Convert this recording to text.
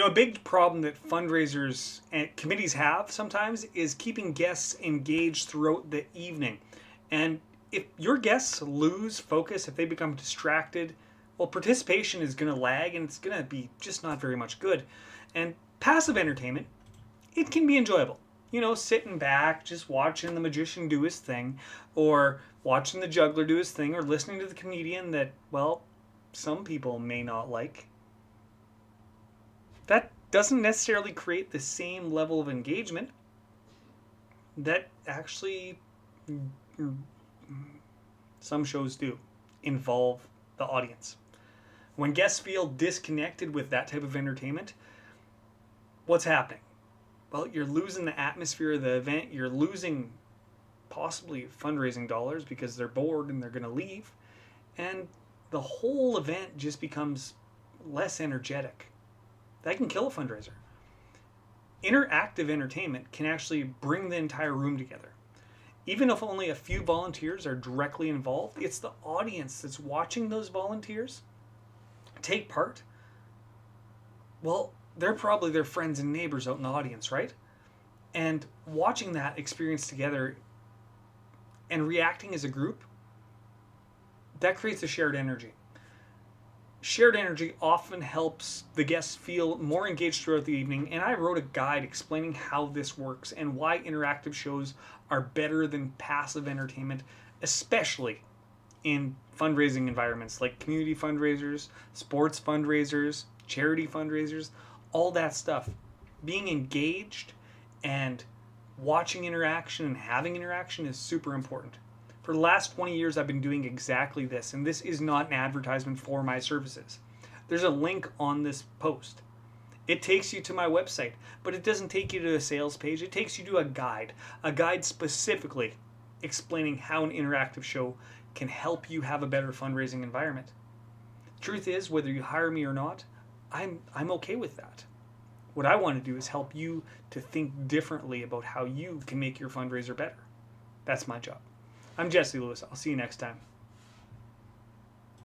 A big problem that fundraisers and committees have sometimes is keeping guests engaged throughout the evening. And if your guests lose focus, if they become distracted, well, participation is going to lag and it's going to be just not very much good. And passive entertainment, it can be enjoyable. Sitting back, just watching the magician do his thing, or watching the juggler do his thing, or listening to the comedian that, well, some people may not like. That doesn't necessarily create the same level of engagement that actually some shows do involve the audience. When guests feel disconnected with that type of entertainment, what's happening? Well, you're losing the atmosphere of the event. You're losing possibly fundraising dollars because they're bored and they're going to leave. And the whole event just becomes less energetic. That can kill a fundraiser. Interactive entertainment can actually bring the entire room together. Even if only a few volunteers are directly involved, it's the audience that's watching those volunteers take part. Well, they're probably their friends and neighbors out in the audience, right? And watching that experience together and reacting as a group, that creates a shared energy. Shared energy often helps the guests feel more engaged throughout the evening, and I wrote a guide explaining how this works and why interactive shows are better than passive entertainment, especially in fundraising environments like community fundraisers, sports fundraisers, charity fundraisers, all that stuff. Being engaged and watching interaction and having interaction is super important. For the last 20 years, I've been doing exactly this, and this is not an advertisement for my services. There's a link on this post. It takes you to my website, but it doesn't take you to a sales page. It takes you to a guide specifically explaining how an interactive show can help you have a better fundraising environment. Truth is, whether you hire me or not, I'm okay with that. What I want to do is help you to think differently about how you can make your fundraiser better. That's my job. I'm Jesse Lewis. I'll see you next time.